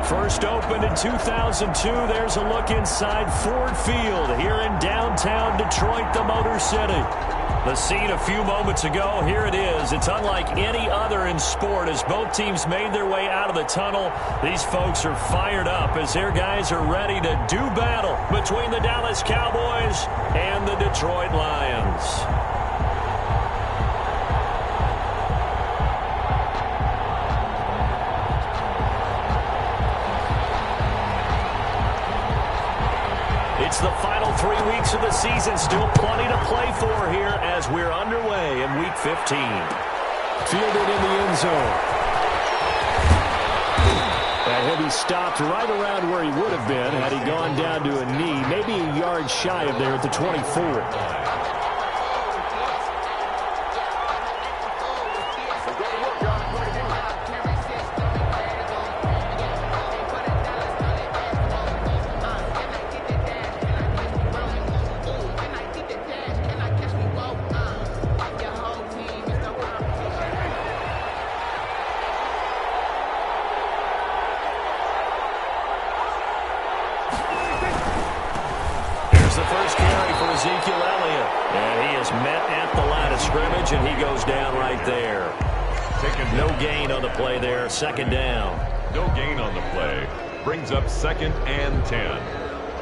First opened in 2002. There's a look inside Ford Field here in downtown Detroit, the Motor City. The scene a few moments ago, here it is. It's unlike any other in sport as both teams made their way out of the tunnel. These folks are fired up as their guys are ready to do battle between the Dallas Cowboys and the Detroit Lions. It's the final 3 weeks of the season. Still plenty to play for here as we're underway in Week 15. Fielded in the end zone. That heavy stopped right around where he would have been had he gone down to a knee, maybe a yard shy of there at the 24. And he goes down right there. No gain on the play there. Second down. No gain on the play. Brings up 2nd and 10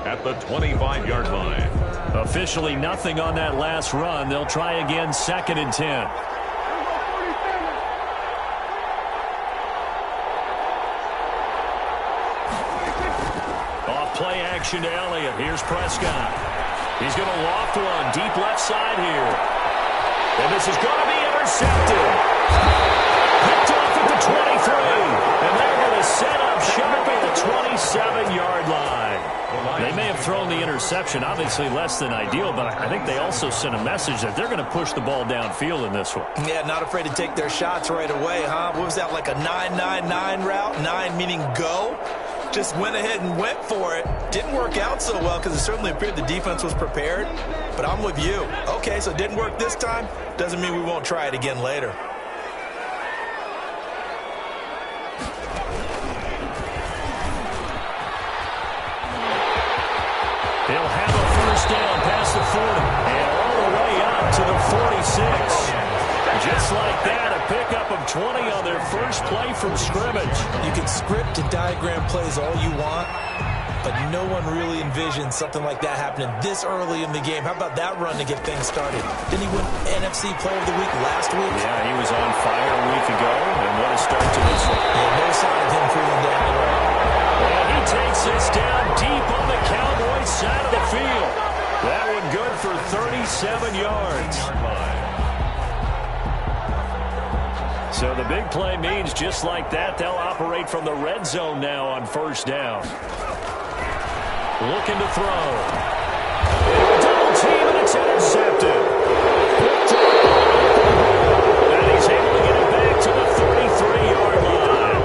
at the 25-yard line. Officially nothing on that last run. They'll try again 2nd and 10. Off play action to Elliott. Here's Prescott. He's going to loft one deep left side here. And this is going to be intercepted. Picked off at the 23. And they're going to set up shop at the 27-yard line. They may have thrown the interception, obviously less than ideal, but I think they also sent a message that they're going to push the ball downfield in this one. Yeah, not afraid to take their shots right away, huh? What was that, like a 9-9-9 route? 9 meaning go? Just went ahead and went for it. Didn't work out so well because it certainly appeared the defense was prepared. But I'm with you. Okay, so it didn't work this time. Doesn't mean we won't try it again later. He'll have a first down past the 40 and all the way up to the 46. Just like that, a pickup of 20 on their first play from scrimmage. You can script and diagram plays all you want, but no one really envisions something like that happening this early in the game. How about that run to get things started? Didn't he win NFC Player of the Week last week? Yeah, he was on fire a week ago, and what a start to this one. Yeah, no sign of him cooling down at all. And he takes this down deep on the Cowboys side of the field. That one good for 37 yards. So the big play means just like that, they'll operate from the red zone now on first down. Looking to throw. Double team, and it's intercepted. And he's able to get it back to the 33-yard line.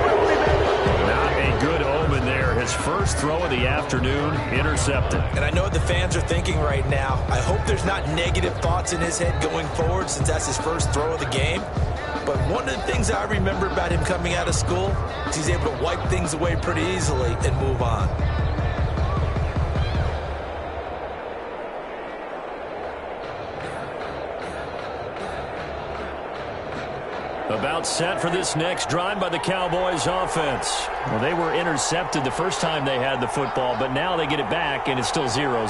Not a good omen there. His first throw of the afternoon, intercepted. And I know what the fans are thinking right now. I hope there's not negative thoughts in his head going forward since that's his first throw of the game. But one of the things I remember about him coming out of school is he's able to wipe things away pretty easily and move on. About set for this next drive by the Cowboys offense. Well, they were intercepted the first time they had the football, but now they get it back, and it's still 0-0.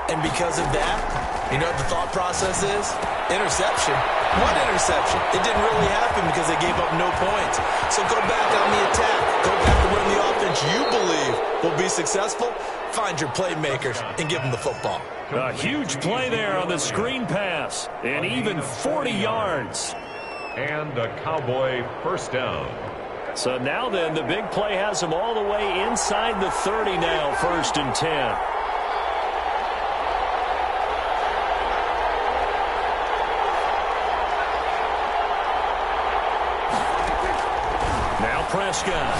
And because of that, you know what the thought process is? Interception. What interception? It didn't really happen because they gave up no points. So go back on the attack. Go back and run the offense you believe will be successful. Find your playmakers and give them the football. A huge play there on the screen pass, and even 40 yards. And a Cowboy first down. So now then, the big play has them all the way inside the 30 now, 1st and 10. Now Prescott.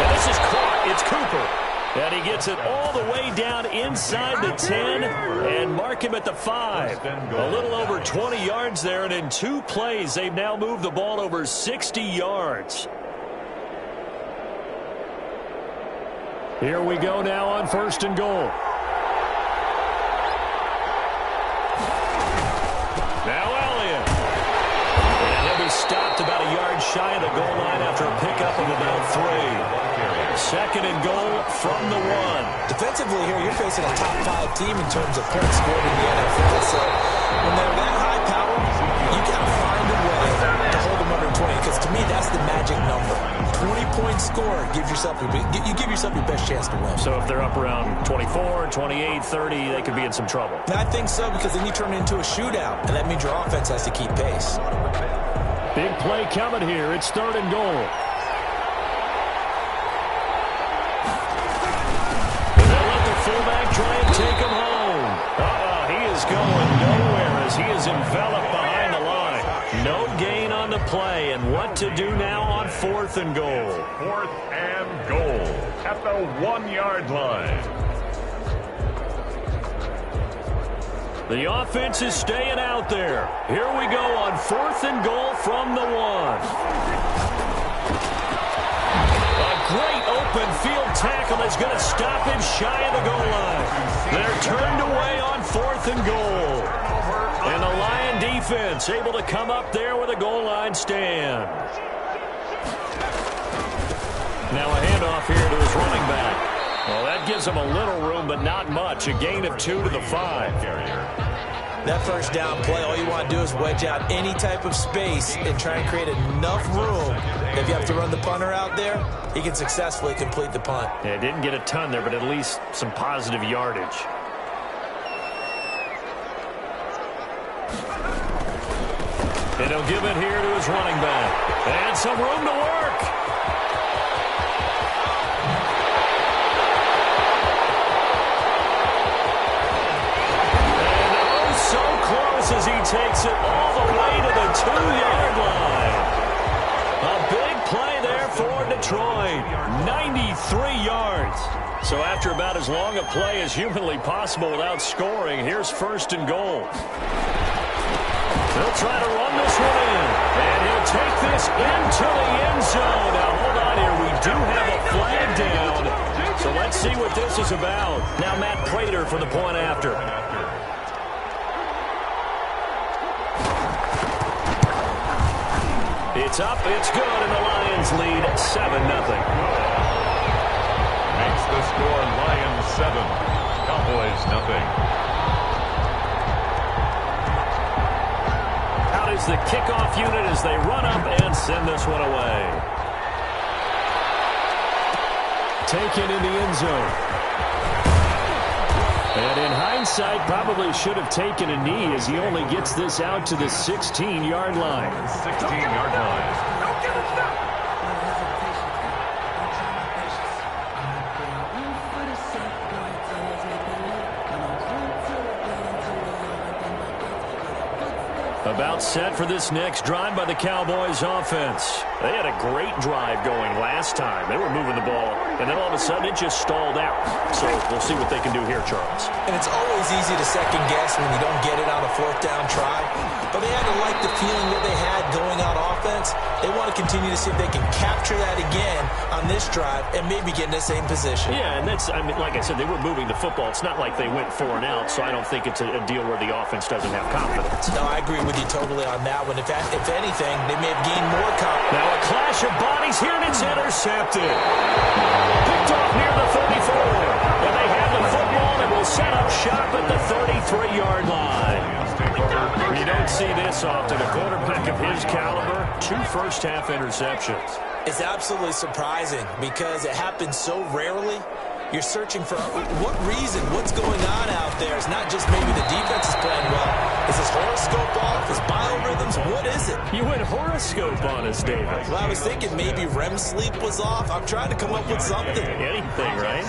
And this is caught. It's Cooper. And he gets it all the way down inside the 10 and mark him at the 5. A little over 20 yards there, and in 2 plays, they've now moved the ball over 60 yards. Here we go now on 1st and goal. Now Elliott. And he'll be stopped about a yard shy of the goal line after a pickup of about 3. 2nd and goal from the 1. Defensively here, you're facing a top 5 team in terms of points scored in the NFL. So when they're that high power, you got to find a way to hold them under 20. Because to me, that's the magic number. 20-point score gives yourself you give yourself your best chance to win. So if they're up around 24, 28, 30, they could be in some trouble. And I think so, because then you turn it into a shootout, and that means your offense has to keep pace. Big play coming here. It's 3rd and goal. They'll let the fullback try and take him home. He is going nowhere as he is enveloped behind the line. No gain on the play, and what to do now on 4th and goal. 4th and goal at the 1-yard line. The offense is staying out there. Here we go on 4th and goal from the 1. A great open field tackle is going to stop him shy of the goal line. They're turned away on 4th and goal. And the Lion defense able to come up there with a goal line stand. Now a handoff here to his running back. Well, that gives him a little room, but not much. A gain of 2 to the 5. That first down play, all you want to do is wedge out any type of space and try and create enough room. If you have to run the punter out there, he can successfully complete the punt. Yeah, didn't get a ton there, but at least some positive yardage. And he'll give it here to his running back. And some room to work. As he takes it all the way to the 2-yard line. A big play there for Detroit. 93 yards. So after about as long a play as humanly possible without scoring, here's 1st and goal. They'll try to run this one in. And he'll take this into the end zone. Now hold on here. We do have a flag down. So let's see what this is about. Now Matt Prater for the point after. It's up, it's good, and the Lions lead 7-0. Makes the score Lions 7, Cowboys nothing. Out is the kickoff unit as they run up and send this one away. Taken in the end zone. And in hindsight, probably should have taken a knee as he only gets this out to the 16-yard line. 16-yard line. Don't give it up. About set for this next drive by the Cowboys offense. They had a great drive going last time. They were moving the ball, and then all of a sudden it just stalled out. So we'll see what they can do here, Charles. And it's always easy to second guess when you don't get it on a 4th down try. But they had to like the feeling that they had going on offense. They want to continue to see if they can capture that again on this drive and maybe get in the same position. Yeah, and that's, I mean, like I said, they were moving the football. It's not like they went 4 and out, so I don't think it's a deal where the offense doesn't have confidence. No, I agree with you totally on that one. If anything, they may have gained more confidence. Now a clash of bodies here, and it's intercepted. Picked off near the 34. And they have the football and will set up shop at the 33-yard line. You don't see this often. A quarterback of his caliber, 2 first-half interceptions. It's absolutely surprising because it happens so rarely. You're searching for what reason, what's going on out there. It's not just maybe the defense is playing well. Is his horoscope off? His biorhythms? What is it? You went horoscope on us, David. Well, I was thinking maybe REM sleep was off. I'm trying to come up with something. Anything, right?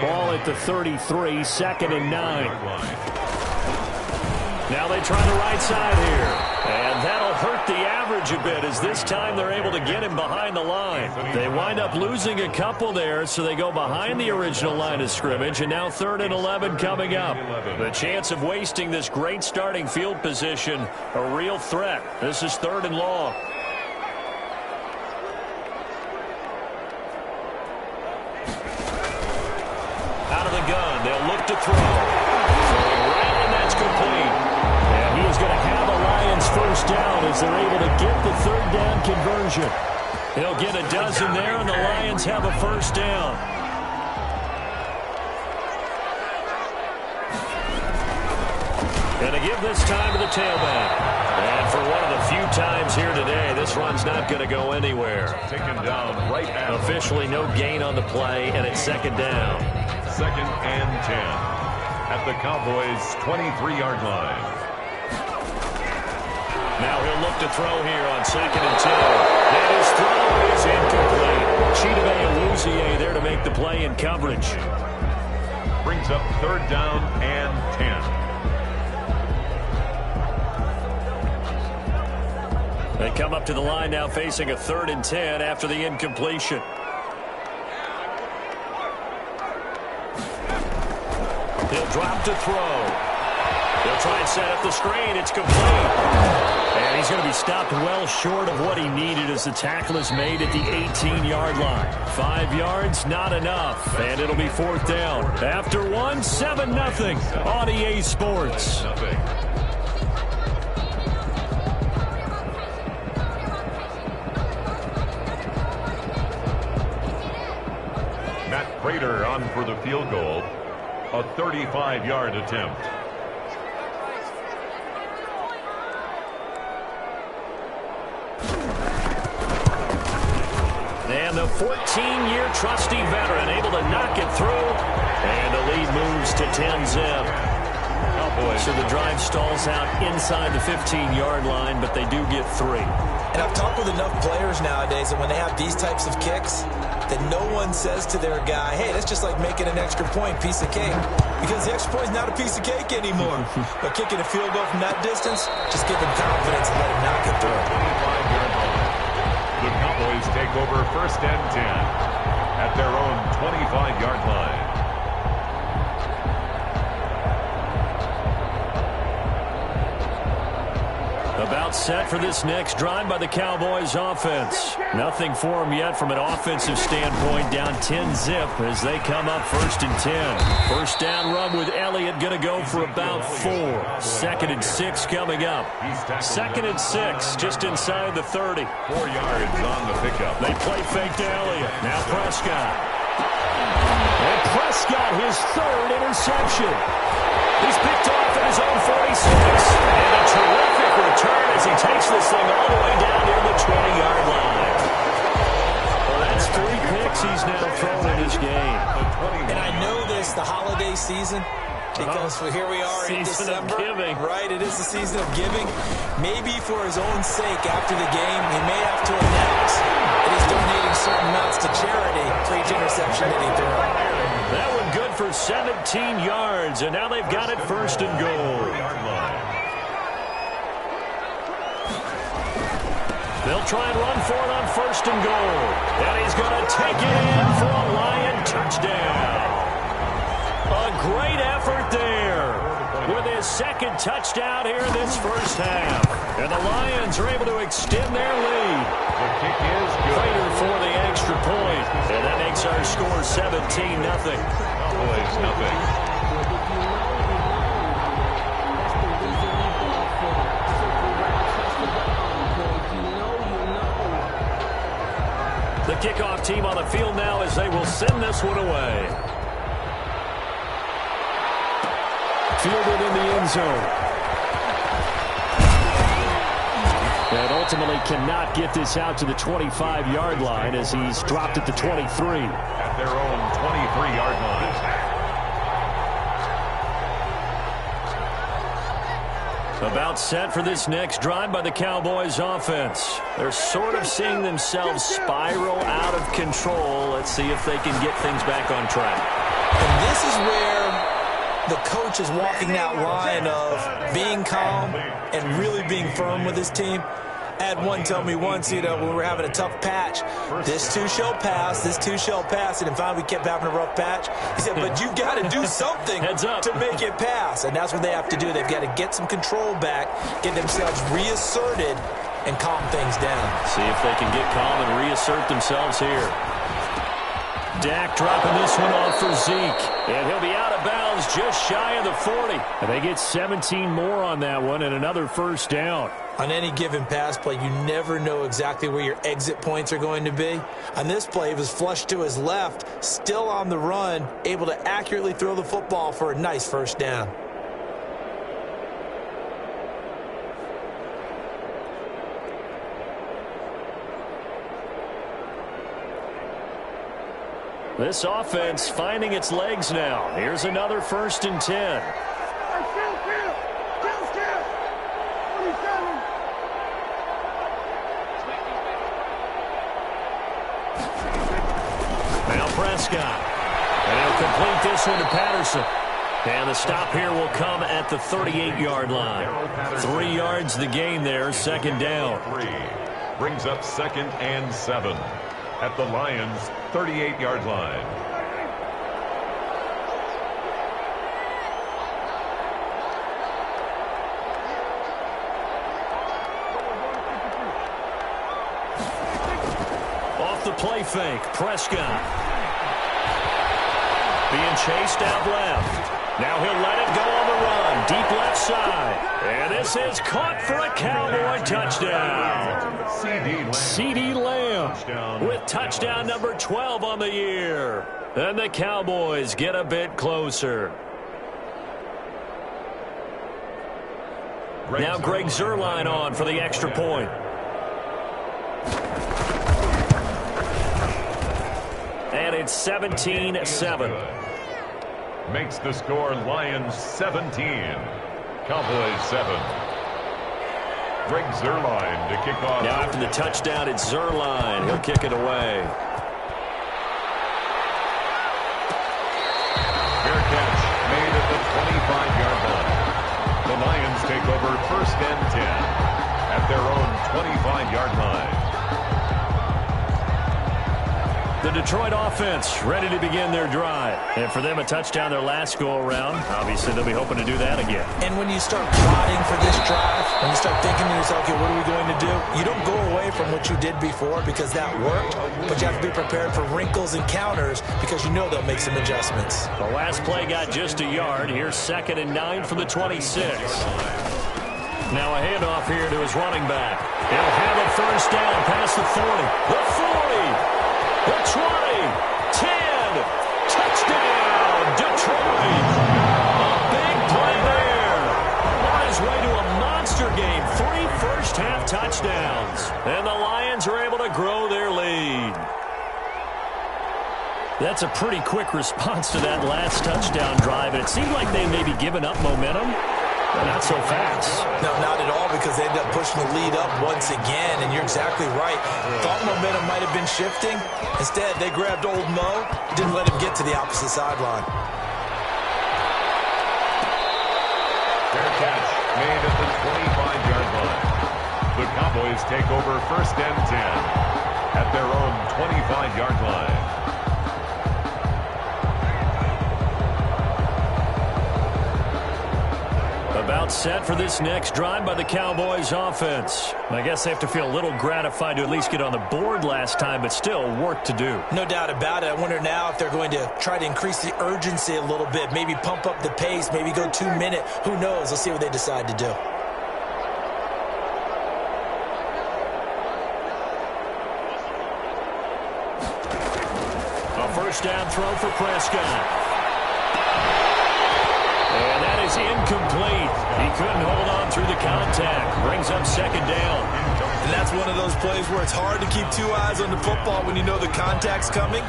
Ball at the 33, 2nd and 9. Now they try the right side here. And that'll hurt the average a bit as this time they're able to get him behind the line. They wind up losing a couple there, so they go behind the original line of scrimmage, and now 3rd and 11 coming up. The chance of wasting this great starting field position, a real threat. This is 3rd and long. throw. Throwing right, and that's complete. And he is going to have a Lions first down as they're able to get the third down conversion. He'll get a dozen there, and the Lions have a first down. And to give this time to the tailback. And for one of the few times here today, this run's not going to go anywhere. Taken down right at Officially no gain on the play, and it's second down. 2nd and 10 at the Cowboys' 23-yard line. Now he'll look to throw here on 2nd and 2. And his throw is incomplete. Chidobe Awuzie there to make the play in coverage. Brings up 3rd down and 10. They come up to the line now facing a 3rd and 10 after the incompletion. He'll drop to throw. He'll try and set up the screen. It's complete. And he's going to be stopped well short of what he needed as the tackle is made at the 18-yard line. 5 yards, not enough. And it'll be 4th down. After 7-0 on EA Sports. Prater on for the field goal. A 35-yard attempt. And the 14-year trusty veteran able to knock it through. And the lead moves to 10-0. So the drive stalls out inside the 15-yard line, but they do get 3. And I've talked with enough players nowadays that when they have these types of kicks, that no one says to their guy, hey, that's just like making an extra point, piece of cake. Because the extra point is not a piece of cake anymore. But kicking a field goal from that distance, just give them confidence and let him knock it through. 25-yard line. The Cowboys take over 1st and 10 at their own 25-yard line. About set for this next drive by the Cowboys offense. Nothing for them yet from an offensive standpoint. Down 10-0 as they come up 1st and 10. First down run with Elliott going to go for about 4. 2nd and 6 coming up. 2nd and 6 just inside the 30. 4 yards on the pickup. They play fake to Elliott. Now Prescott. And Prescott his 3rd interception. He's picked off at his own 46. And a terrific return as he takes this thing all the way down near the 20-yard line. Well, that's 3 picks he's now thrown in this game. And I know this, the holiday season, because here we are in December. Giving. Right, it is the season of giving. Maybe for his own sake after the game, he may have to announce that he's donating certain amounts to charity for each interception that he threw. That one good for 17 yards, and now they've got it 1st and goal. They'll try and run for it on 1st and goal. And he's going to take it in for a Lion touchdown. A great effort there with his 2nd touchdown here in this first half. And the Lions are able to extend their lead. The kick is good. Prater for the extra point. And that makes our score 17-0. Cowboys nothing. The kickoff team on the field now as they will send this one away. Fielded in the end zone. And ultimately cannot get this out to the 25-yard line as he's dropped at the 23. At their own 23-yard line. About set for this next drive by the Cowboys offense. They're sort of seeing themselves spiral out of control. Let's see if they can get things back on track. And this is where the coach is walking that line of being calm and really being firm with his team. I had one tell me once, when we were having a tough patch, this too shall pass, this too shall pass. And finally we kept having a rough patch. He said, but you've got to do something to make it pass. And that's what they have to do. They've got to get some control back, get themselves reasserted, and calm things down. See if they can get calm and reassert themselves here. Dak dropping this one off for Zeke. And he'll be out of bounds just shy of the 40. And they get 17 more on that one and another first down. On any given pass play, you never know exactly where your exit points are going to be. On this play, he was flushed to his left, still on the run, able to accurately throw the football for a nice first down. This offense finding its legs now. Here's another 1st and 10. Now Prescott. And he'll complete this one to Patterson. And the stop here will come at the 38-yard line. 3 yards the gain there, 2nd down. Brings up 2nd and 7 at the Lions' 38-yard line. Off the play fake, Prescott. Being chased out left. Now he'll let it go on the run. Deep left side. And this is caught for a Cowboy touchdown. CeeDee Lamb with touchdown number 12 on the year. And the Cowboys get a bit closer. Now Greg Zuerlein on for the extra point. And it's 17-7. Makes the score Lions 17, Cowboys 7. Greg Zuerlein to kick off. Now after the touchdown, it's Zuerlein. He'll kick it away. Fair catch made at the 25-yard line. The Lions take over 1st and 10 at their own 25-yard line. The Detroit offense ready to begin their drive. And for them, a touchdown their last go-around. Obviously, they'll be hoping to do that again. And when you start plotting for this drive, when you start thinking to yourself, okay, what are we going to do? You don't go away from what you did before because that worked, but you have to be prepared for wrinkles and counters because you know they'll make some adjustments. The last play got just a yard. Here's 2nd and 9 from the 26. Now a handoff here to his running back. He'll have a first down past the 40. The 40. The 20, 10, touchdown, Detroit. A big play there. On his way to a monster game, 3 first-half touchdowns. And the Lions are able to grow their lead. That's a pretty quick response to that last touchdown drive. And it seemed like they may be giving up momentum. But not so fast. No, not at all, because they ended up pushing the lead up once again, and you're exactly right. Thought momentum might have been shifting. Instead, they grabbed old Mo, didn't let him get to the opposite sideline. Fair catch made at the 25-yard line. The Cowboys take over 1st and 10 at their own 25-yard line. About set for this next drive by the Cowboys offense. I guess they have to feel a little gratified to at least get on the board last time, but still work to do. No doubt about it. I wonder now if they're going to try to increase the urgency a little bit, maybe pump up the pace, maybe go 2-minute. Who knows? Let's see what they decide to do. A first down throw for Prescott. And that is incomplete. He couldn't hold on through the contact. Brings up 2nd down. And that's one of those plays where it's hard to keep 2 eyes on the football when you know the contact's coming,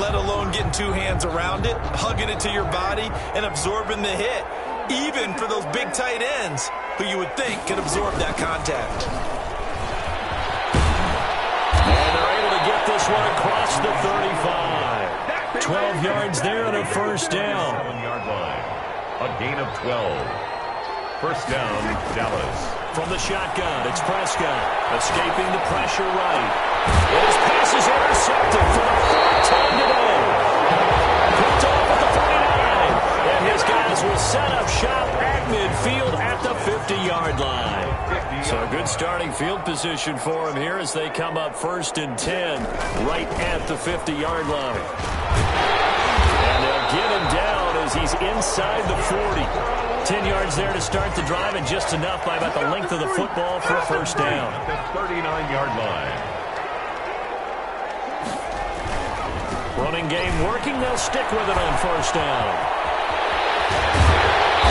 let alone getting 2 hands around it, hugging it to your body, and absorbing the hit, even for those big tight ends who you would think could absorb that contact. And they're able to get this one across the 35. 12 yards there and a first down. 7-yard line. A gain of 12. First down, Dallas. From the shotgun, it's Prescott. Escaping the pressure right. And his pass is intercepted for the 4th time today. Picked off at the 49. And his guys will set up shop at midfield at the 50-yard line. So a good starting field position for him here as they come up 1st and 10 right at the 50-yard line. inside the 40. 10 yards there to start the drive, and just enough by about the length of the football for a first down. At the 39-yard line. Running game working. They'll stick with it on first down.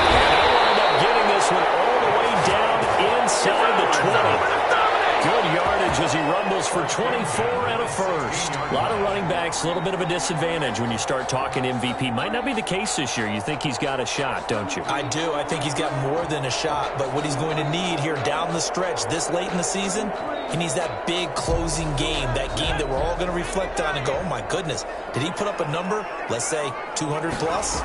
And they'll wind up getting this one all the way down inside the 20. Good yardage as he rumbles for 24 and a first. A lot of running backs, a little bit of a disadvantage when you start talking MVP. Might not be the case this year. You think he's got a shot, don't you? I do. I think he's got more than a shot. But what he's going to need here down the stretch this late in the season, he needs that big closing game, that game that we're all going to reflect on and go, oh, my goodness, did he put up a number, let's say 200 plus?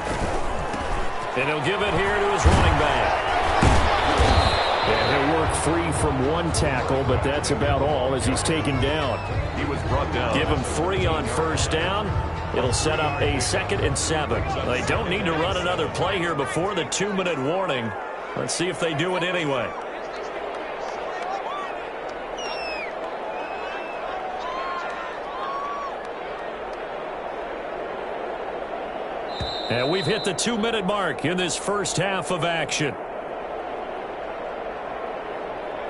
And he'll give it here to his running back. And he'll work free from one tackle, but that's about all as he's taken down. He was brought down. Give him 3 on first down. It'll set up a 2nd and 7. They don't need to run another play here before the 2-minute warning. Let's see if they do it anyway. And we've hit the 2-minute mark in this first half of action.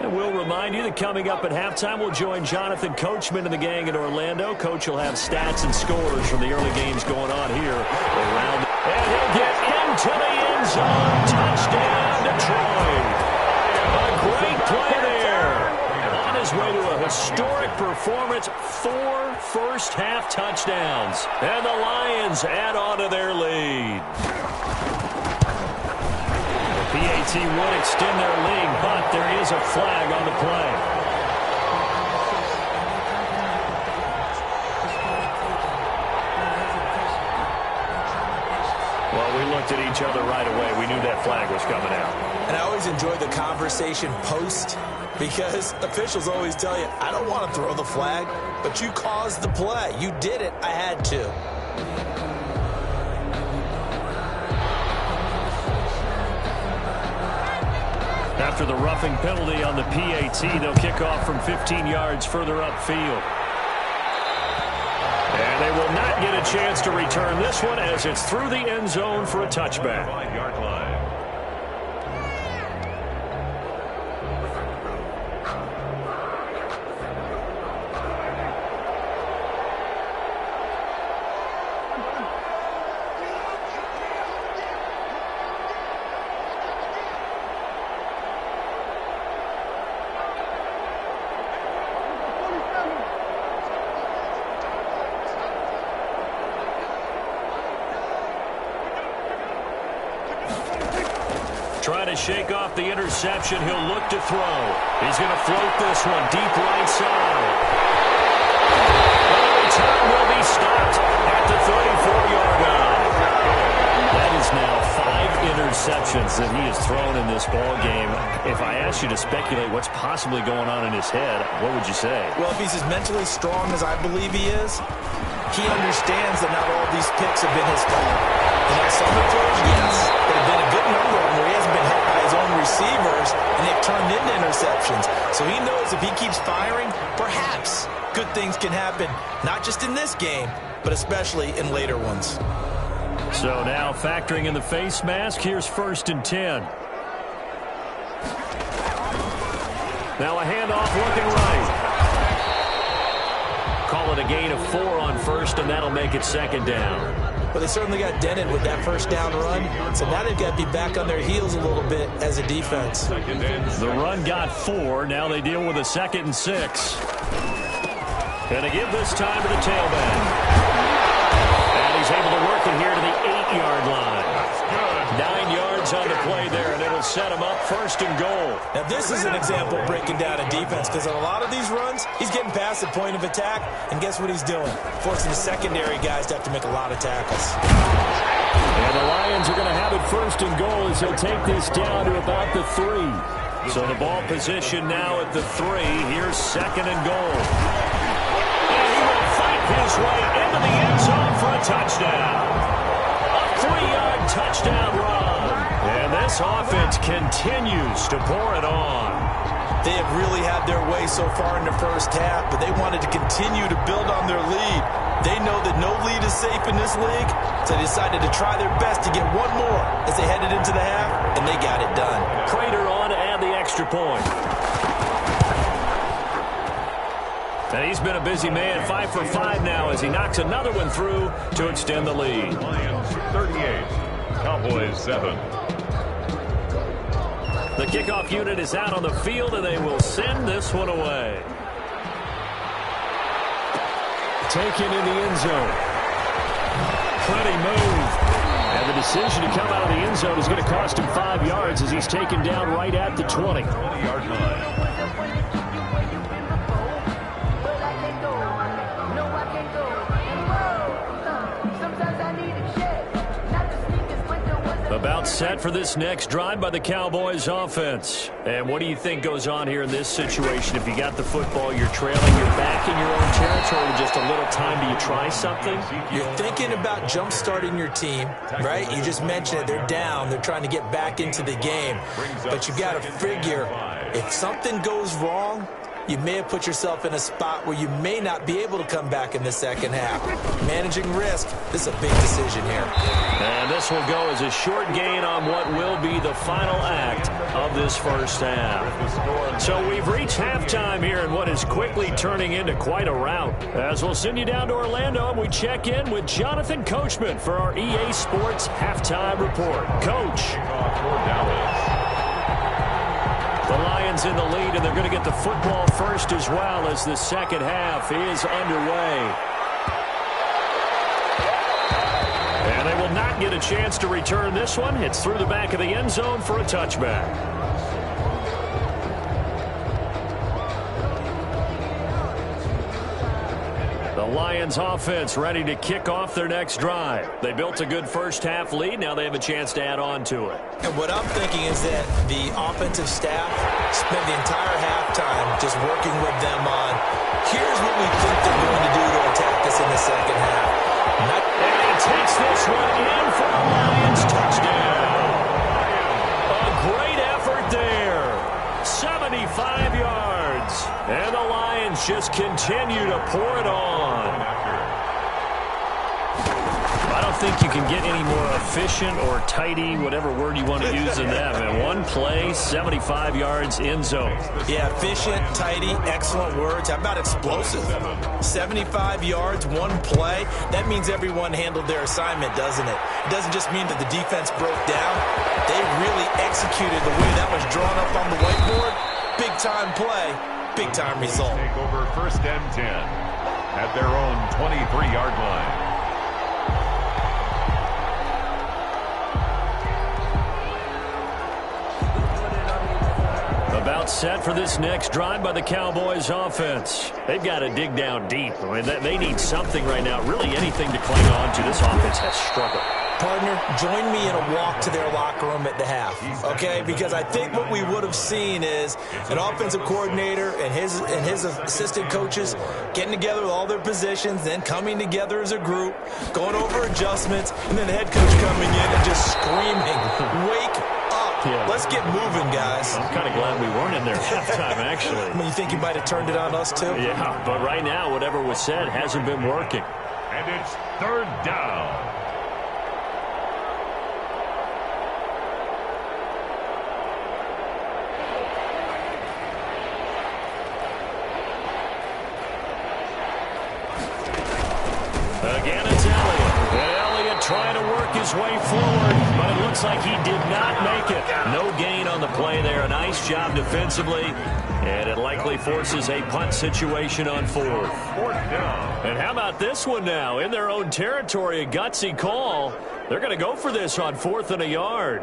And we'll remind you that coming up at halftime, we'll join Jonathan Coachman and the gang in Orlando. Coach will have stats and scores from the early games going on here around. And he'll get into the end zone. Touchdown, Detroit. A great play there. On his way to a historic performance, 4 first-half touchdowns. And the Lions add on to their lead. PAT would extend their lead, but there is a flag on the play. Well, we looked at each other right away. We knew that flag was coming out. And I always enjoy the conversation post because officials always tell you, I don't want to throw the flag, but you caused the play. You did it. I had to. After the roughing penalty on the PAT, they'll kick off from 15 yards further upfield. And they will not get a chance to return this one as it's through the end zone for a touchback. 5-yard line. Trying to shake off the interception. He'll look to throw. He's going to float this one deep right side. The return will be stopped at the 34-yard line. That is now 5 interceptions that he has thrown in this ball game. If I asked you to speculate what's possibly going on in his head, what would you say? Well, if he's as mentally strong as I believe he is, he understands that not all these picks have been his fault. You know, some of the throws, yes, but have been a good number of them where he hasn't been helped by his own receivers, and they've turned into interceptions. So he knows if he keeps firing, perhaps good things can happen, not just in this game, but especially in later ones. So now factoring in the face mask, here's 1st and 10. Now a handoff looking right. Call it a gain of 4 on first, and that'll make it 2nd down. But they certainly got dented with that first down run, so now they've got to be back on their heels a little bit as a defense. The run got 4. Now they deal with a 2nd and 6. Going to give this time to the tailback. And he's able to work it here to the 8-yard line. 9 yards on the play there, and it'll set him up 1st and goal. Now, this is an example of breaking down a defense, because on a lot of these runs, he's getting past the point of attack, and guess what he's doing? Forcing the secondary guys to have to make a lot of tackles. And the Lions are going to have it 1st and goal as he'll take this down to about the 3. So the ball position now at the 3. Here's 2nd and goal. And he will fight his way into the end zone for a touchdown. 3-yard touchdown run. And this offense continues to pour it on. They have really had their way so far in the first half, but they wanted to continue to build on their lead. They know that no lead is safe in this league, so they decided to try their best to get one more as they headed into the half, and they got it done. Crater on to add the extra point. And he's been a busy man, 5 for 5 now as he knocks another one through to extend the lead. Lions 38, Cowboys 7. The kickoff unit is out on the field, and they will send this one away. Taken in the end zone. Pretty move. And the decision to come out of the end zone is going to cost him 5 yards as he's taken down right at the 20. 20-yard line. About set for this next drive by the Cowboys offense. And what do you think goes on here in this situation? If you got the football, you're trailing, you're back in your own territory with just a little time. Do you try something? You're thinking about jump-starting your team, right? You just mentioned it. They're down. They're trying to get back into the game. But you got to figure, if something goes wrong, you may have put yourself in a spot where you may not be able to come back in the second half. Managing risk, this is a big decision here. And this will go as a short gain on what will be the final act of this first half. So we've reached halftime here in what is quickly turning into quite a rout. As we'll send you down to Orlando and we check in with Jonathan Coachman for our EA Sports Halftime Report. Coach. The Lions in the lead, and they're going to get the football first as well as the second half is underway. And they will not get a chance to return this one. It's through the back of the end zone for a touchback. The Lions offense ready to kick off their next drive. They built a good first half lead. Now they have a chance to add on to it. And what I'm thinking is that the offensive staff spent the entire halftime just working with them on, here's what we think they're going to do to attack us in the second half. And he takes this one in for a Lions touchdown. A great effort there. 75 yards. And the Lions just continue to pour it on. I don't think you can get any more efficient or tidy, whatever word you want to use in that. Man, one play, 75 yards, end zone. Yeah, efficient, tidy, excellent words. How about explosive? 75 yards, one play. That means everyone handled their assignment, doesn't it? It doesn't just mean that the defense broke down. They really executed the way that was drawn up on the whiteboard. Big-time play, big-time result. Take over first and 10 at their own 23-yard line. About set for this next drive by the Cowboys offense. They've got to dig down deep. I mean, they need something right now, really anything to cling on to. This offense has struggled. Partner, join me in a walk to their locker room at the half, okay? Because I think what we would have seen is an offensive coordinator and his assistant coaches getting together with all their positions, then coming together as a group, going over adjustments, and then the head coach coming in and just screaming, wake up. Yeah. Let's get moving, guys. I'm kind of glad we weren't in there halftime, actually. I mean, you think you might have turned it on us, too? Yeah, but right now, whatever was said hasn't been working. And it's third down. Again, it's Elliott. And Elliott trying to work his way forward, but it looks like he did not make it. No gain on the play there. A nice job defensively, and it likely forces a punt situation on fourth. And how about this one now? In their own territory, a gutsy call. They're going to go for this on 4th and a yard.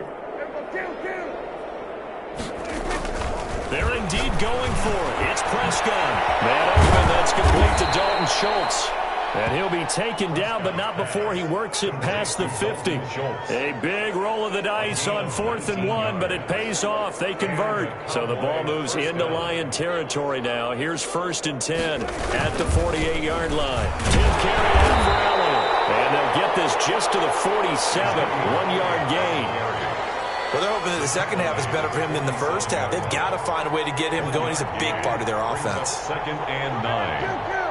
They're indeed going for it. It's Prescott. Man open, that's complete to Dalton Schultz. And he'll be taken down, but not before he works it past the 50. A big roll of the dice on 4th and 1, but it pays off. They convert. So the ball moves into Lion territory now. Here's 1st and 10 at the 48-yard line. Tim carry out for Elliott. And they'll get this just to the 47. 1-yard gain. Well, they're hoping that the second half is better for him than the first half. They've got to find a way to get him going. He's a big part of their offense. Second and 9.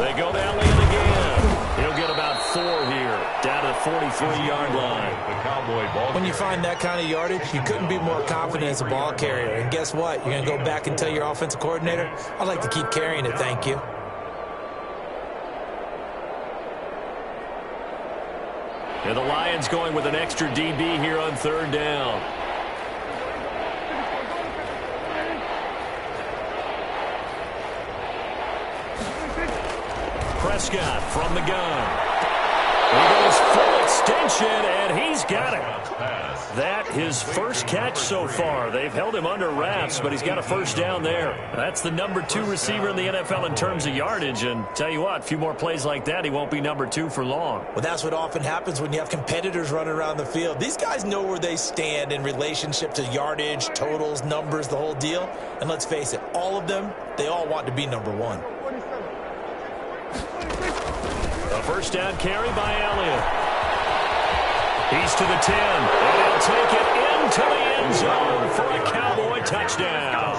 They go to Elliott again. He'll get about 4 here, down to the 43-yard line. The Cowboy ball. When you find that kind of yardage, you couldn't be more confident as a ball carrier. And guess what? You're going to go back and tell your offensive coordinator, I'd like to keep carrying it, thank you. And the Lions going with an extra DB here on third down. Prescott from the gun. He goes full extension, and he's got it. That his first catch so far. They've held him under wraps, but he's got a first down there. That's the number 2 receiver in the NFL in terms of yardage, and tell you what, a few more plays like that, he won't be number 2 for long. Well, that's what often happens when you have competitors running around the field. These guys know where they stand in relationship to yardage, totals, numbers, the whole deal. And let's face it, all of them, they all want to be number 1. A first down carry by Elliott. He's to the 10, and he'll take it into the end zone for a Cowboy touchdown.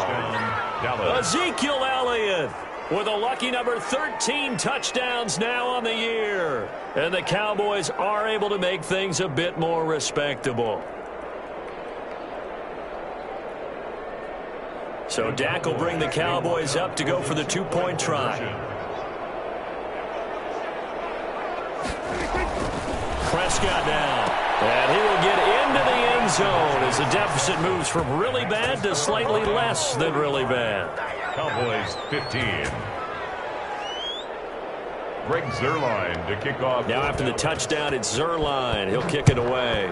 Ezekiel Elliott with a lucky number 13 touchdowns now on the year. And the Cowboys are able to make things a bit more respectable. So Dak will bring the Cowboys up to go for the 2-point try. Prescott down, and he will get into the end zone as the deficit moves from really bad to slightly less than really bad. Cowboys 15. Greg Zuerlein to kick off. Now after the touchdown, it's Zuerlein. He'll kick it away.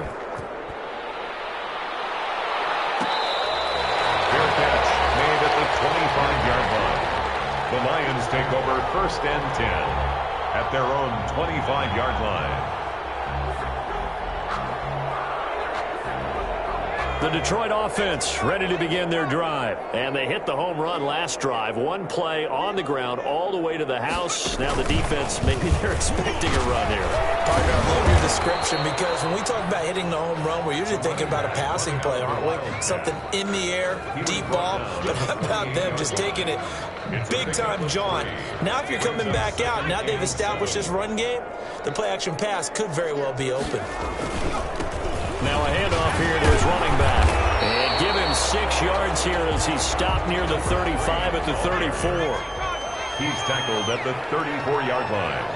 Fair catch made at the 25-yard line. The Lions take over first and 10 at their own 25-yard line. The Detroit offense ready to begin their drive. And they hit the home run last drive. One play on the ground all the way to the house. Now the defense, maybe they're expecting a run here. Partner, I love your description because when we talk about hitting the home run, we're usually thinking about a passing play, aren't we? Something in the air, deep ball. But how about them just taking it big-time jaunt? Now if you're coming back out, now they've established this run game, the play-action pass could very well be open. Now a handoff here to his running back. And give him 6 yards here as he's stopped near the 35 at the 34. He's tackled at the 34-yard line.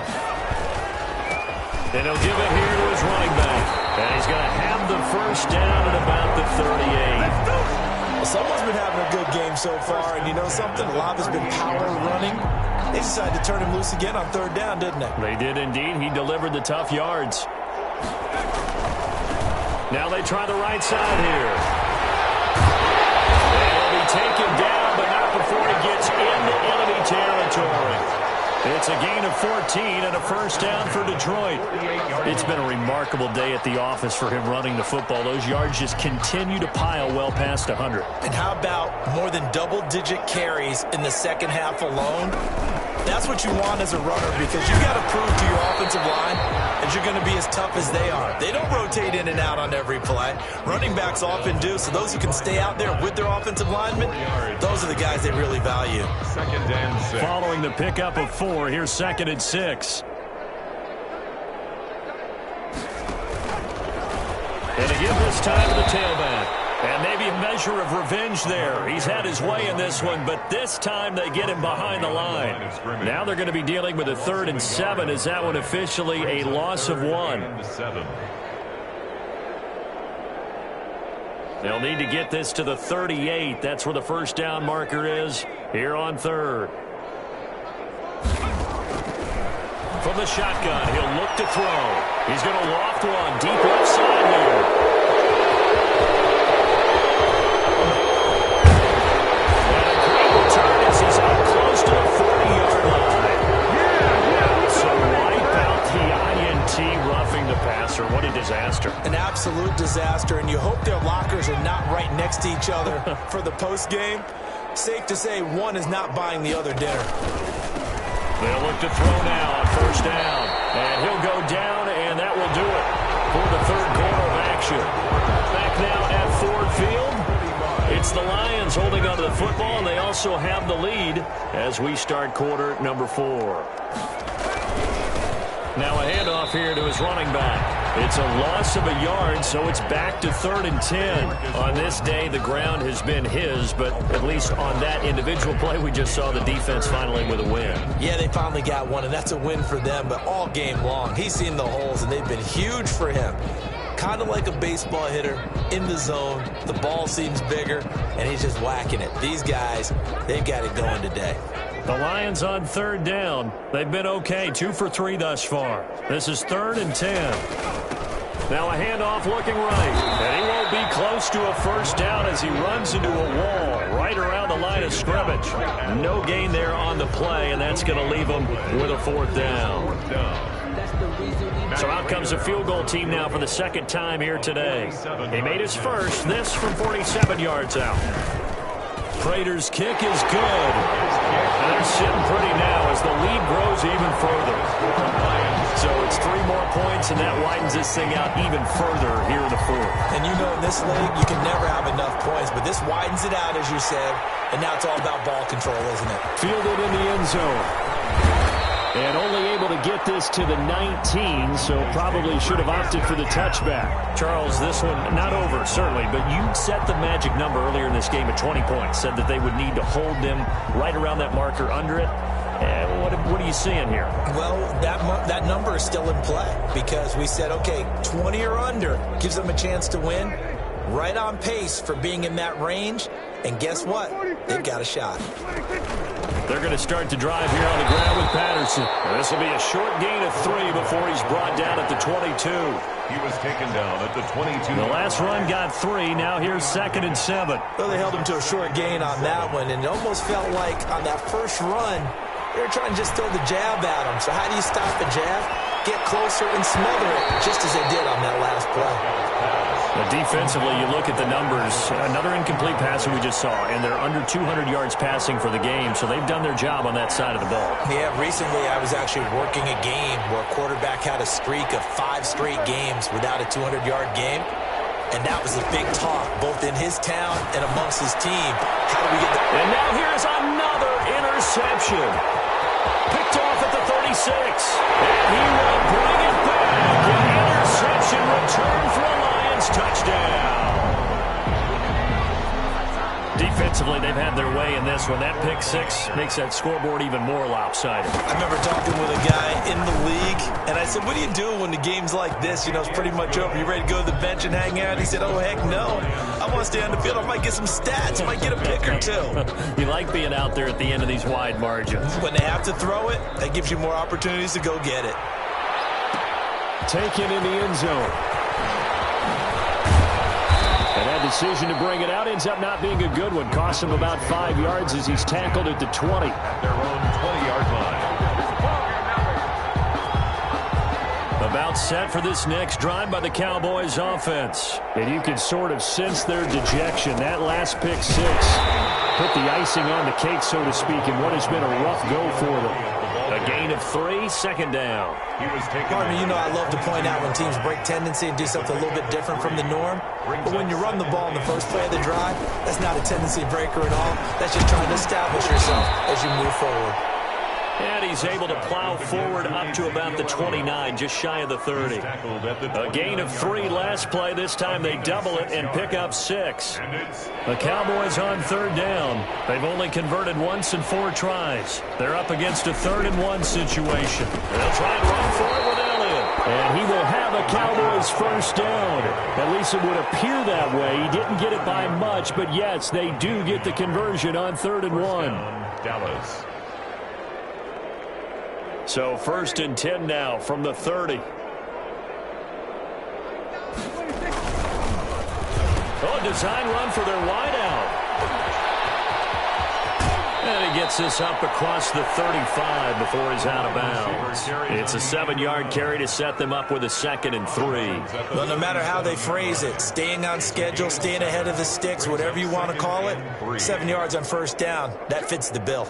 And he'll give it here to his running back. And he's going to have the first down at about the 38. Well, someone's been having a good game so far. And you know something? A lot has been power running. They decided to turn him loose again on third down, didn't they? They did indeed. He delivered the tough yards. Now they try the right side here. And he'll be taken down, but not before he gets into enemy territory. It's a gain of 14 and a first down for Detroit. It's been a remarkable day at the office for him running the football. Those yards just continue to pile well past 100. And how about more than double-digit carries in the second half alone? That's what you want as a runner because you've got to prove to your offensive line that you're going to be as tough as they are. They don't rotate in and out on every play. Running backs often do, so those who can stay out there with their offensive linemen, those are the guys they really value. Second and 6. Following the pickup of 4, here's second and 6. And again this time to the tailback. And maybe a measure of revenge there. He's had his way in this one, but this time they get him behind the line. Now they're going to be dealing with a 3rd and 7. Is that one officially a loss of 1? They'll need to get this to the 38. That's where the first down marker is here on 3rd. From the shotgun, he'll look to throw. He's going to loft one deep left side here. He's up close to the 40-yard line. So wipe out the INT roughing the passer. What a disaster. An absolute disaster, and you hope their lockers are not right next to each other for the post-game. Safe to say one is not buying the other dinner. They'll look to throw now on first down. And he'll go down, and that will do it. the third quarter of action. Back now at Ford Field. It's the Lions holding onto the football, and they also have the lead as we start quarter number 4. Now a handoff here to his running back. It's a loss of a yard, so it's back to 3rd and 10. On this day, the ground has been his, but at least on that individual play, we just saw the defense finally with a win. Yeah, they finally got one, and that's a win for them, but all game long, he's seen the holes, and they've been huge for him. Kind of like a baseball hitter in the zone. The ball seems bigger, and he's just whacking it. These guys, they've got it going today. The Lions on 3rd down. They've been okay, 2 for 3 thus far. This is 3rd and 10. Now a handoff looking right. And he won't be close to a first down as he runs into a wall right around the line of scrimmage. No gain there on the play, and that's going to leave him with a 4th down. So out comes a field goal team now for the second time here today. He made his first, this from 47 yards out. Prater's kick is good. And they're sitting pretty now as the lead grows even further. So it's 3 more points, and that widens this thing out even further here in the 4th. And you know in this league, you can never have enough points, but this widens it out, as you said, and now it's all about ball control, isn't it? Fielded in the end zone. And only able to get this to the 19, so probably should have opted for the touchback. Charles, this one not over, certainly, but you set the magic number earlier in this game at 20 points. Said that they would need to hold them right around that marker under it. And what are you seeing here? Well, that number is still in play because we said, okay, 20 or under gives them a chance to win. Right on pace for being in that range. And guess what? They've got a shot. They're going to start to drive here on the ground with Patterson. This will be a short gain of 3 before he's brought down at the 22. He was taken down at the 22. The last run got 3. Now here's 2nd and 7. Well, they held him to a short gain on that one, and it almost felt like on that first run, they were trying to just throw the jab at him. So how do you stop a jab? Get closer and smother it, just as they did on that last play. But defensively, you look at the numbers. Another incomplete pass that we just saw, and they're under 200 yards passing for the game, so they've done their job on that side of the ball. Yeah, recently I was actually working a game where a quarterback had a streak of 5 straight games without a 200-yard game, and that was a big talk, both in his town and amongst his team. How do we get that? And now here's another interception. Picked off at the 36, and he will bring it back. An interception return for a Lions touchdown. Defensively, they've had their way in this one. That pick 6 makes that scoreboard even more lopsided. I remember talking with a guy in the league, and I said, what do you do when the game's like this? You know, it's pretty much over. You ready to go to the bench and hang out? He said, oh, heck no. I want to stay on the field. I might get some stats. I might get a pick or 2. You like being out there at the end of these wide margins. When they have to throw it, that gives you more opportunities to go get it. Taken in the end zone. And that decision to bring it out ends up not being a good one. Costs him about 5 yards as he's tackled at the 20. At their own 20-yard line. About set for this next drive by the Cowboys offense. And you can sort of sense their dejection. That last pick 6 put the icing on the cake, so to speak, in what has been a rough go for them. A gain of 3, 2nd down. He was taken. Partner, you know I love to point out when teams break tendency and do something a little bit different from the norm. But when you run the ball in the first play of the drive, that's not a tendency breaker at all. That's just trying to establish yourself as you move forward. And he's able to plow forward up to about the 29, just shy of the 30. A gain of 3 last play. This time they double it and pick up 6. The Cowboys on 3rd down. They've only converted once in 4 tries. They're up against a 3rd and 1 situation. They'll try and run for it with Elliott. And he will have a Cowboys first down. At least it would appear that way. He didn't get it by much, but yes, they do get the conversion on 3rd and 1. Dallas. So 1st and 10 now from the 30. Oh, design run for their wideout. And he gets this up across the 35 before he's out of bounds. It's a 7-yard carry to set them up with a 2nd and 3. Well, no matter how they phrase it, staying on schedule, staying ahead of the sticks, whatever you want to call it, 7 yards on 1st down, that fits the bill.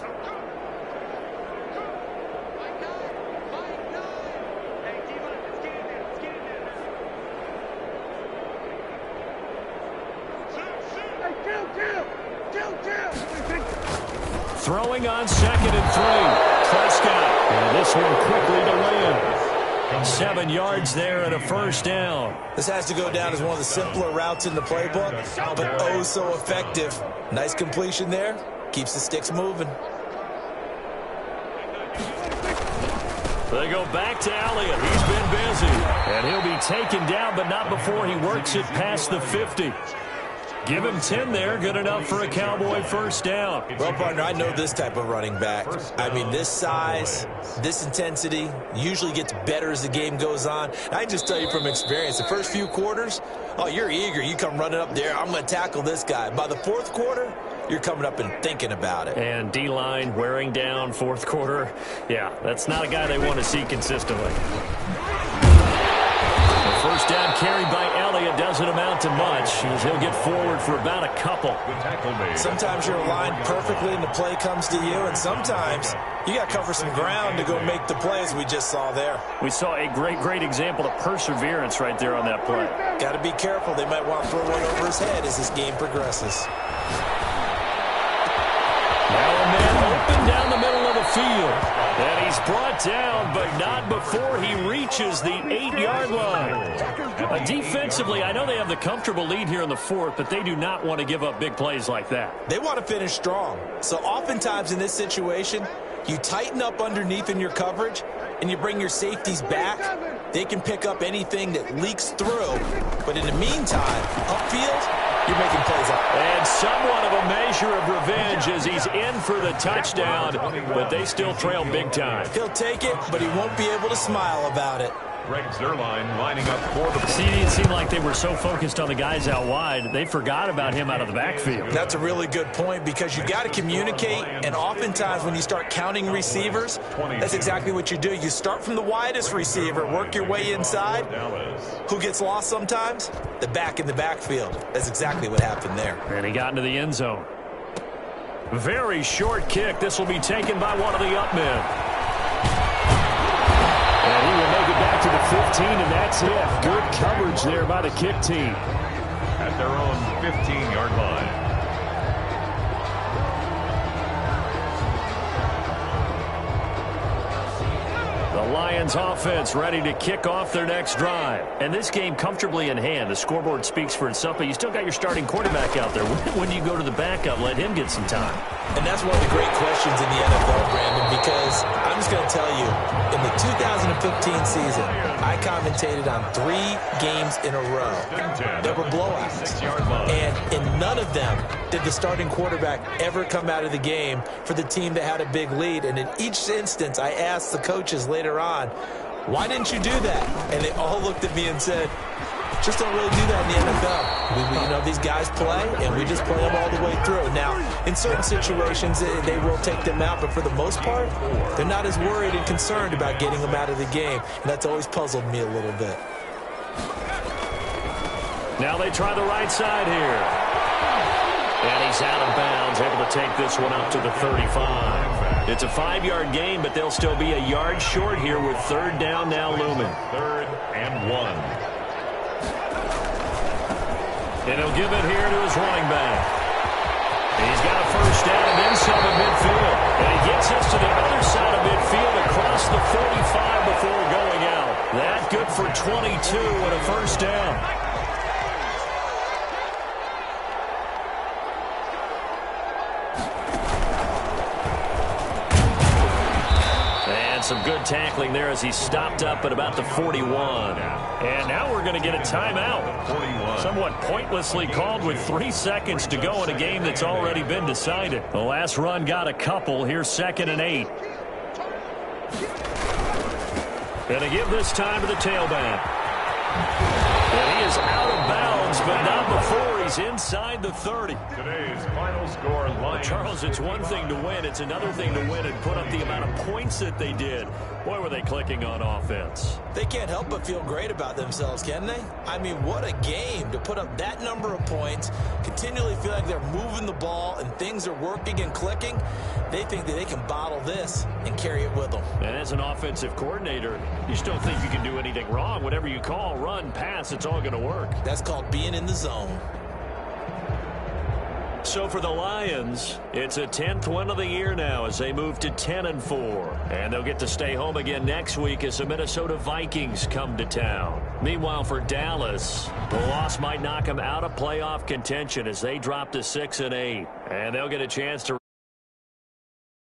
Throwing on 2nd and 3. Prescott. And this one quickly to land. 7 yards there and a first down. This has to go down as one of the simpler routes in the playbook, but oh so effective. Nice completion there. Keeps the sticks moving. They go back to Elliott. He's been busy. And he'll be taken down, but not before he works it past the 50. Give him 10 there. Good enough for a Cowboy first down. Well, partner, I know this type of running back. I mean, this size, this intensity usually gets better as the game goes on. I can just tell you from experience, the first few quarters, oh, you're eager. You come running up there. I'm going to tackle this guy. By the fourth quarter, you're coming up and thinking about it. And D-line wearing down fourth quarter. Yeah, that's not a guy they want to see consistently. The first down carried by Elliott doesn't amount to much, as he'll get forward for about a couple. Sometimes you're aligned perfectly and the play comes to you, and sometimes you got to cover some ground to go make the plays we just saw there. We saw a great example of perseverance right there on that play. Got to be careful. They might want to throw one over his head as this game progresses. Now a man open down the middle of the field. And he's brought down, but not before he reaches the 8-yard line. Defensively, I know they have the comfortable lead here in the fourth, but they do not want to give up big plays like that. They want to finish strong. So oftentimes in this situation, you tighten up underneath in your coverage, and you bring your safeties back. They can pick up anything that leaks through. But in the meantime, upfield, you're making plays up. And somewhat of a measure of revenge as he's in for the touchdown, but they still trail big time. He'll take it, but he won't be able to smile about it. Greg Zuerlein lining up for the... See, it seemed like they were so focused on the guys out wide, they forgot about him out of the backfield. That's a really good point, because you've got to communicate, and oftentimes when you start counting receivers, that's exactly what you do. You start from the widest receiver, work your way inside. Who gets lost sometimes? The back in the backfield. That's exactly what happened there. And he got into the end zone. Very short kick. This will be taken by one of the up men. And he will make it back to the 15, and that's it. Good coverage there by the kick team. At their own 15-yard line. The Lions offense ready to kick off their next drive. And this game comfortably in hand. The scoreboard speaks for itself, but you still got your starting quarterback out there. When do you go to the backup, let him get some time? And that's one of the great questions in the NFL, Brandon, because I'm just going to tell you, in the 2015 season, I commentated on 3 games in a row that were blowouts. And in none of them did the starting quarterback ever come out of the game for the team that had a big lead. And in each instance, I asked the coaches later on, why didn't you do that? And they all looked at me and said, just don't really do that in the NFL. You know, these guys play, and we just play them all the way through. Now, in certain situations, they will take them out, but for the most part, they're not as worried and concerned about getting them out of the game, and that's always puzzled me a little bit. Now they try the right side here. And he's out of bounds, able to take this one up to the 35. It's a 5-yard gain, but they'll still be a yard short here with 3rd down now looming. 3rd and 1. And he'll give it here to his running back. He's got a first down and then some at midfield. And he gets us to the other side of midfield across the 45 before going out. That good for 22 and a first down. Some good tackling there as he stopped up at about the 41. And now we're going to get a timeout. 41. Somewhat pointlessly called with 3 seconds to go in a game that's already been decided. The last run got a couple. Here's 2nd and 8. Going to give this time to the tailback. And he is out of bounds, but not before he's inside the 30. Today's final score, Lions. Charles, it's one thing to win. It's another thing to win and put up the amount of points that they did. Boy, were they clicking on offense. They can't help but feel great about themselves, can they? I mean, what a game to put up that number of points, continually feel like they're moving the ball and things are working and clicking. They think that they can bottle this and carry it with them. And as an offensive coordinator, you just don't think you can do anything wrong. Whatever you call, run, pass, it's all going to work. That's called being in the zone. So for the Lions, it's a 10th win of the year now as they move to 10-4. And they'll get to stay home again next week as the Minnesota Vikings come to town. Meanwhile, for Dallas, the loss might knock them out of playoff contention as they drop to 6-8. And they'll get a chance to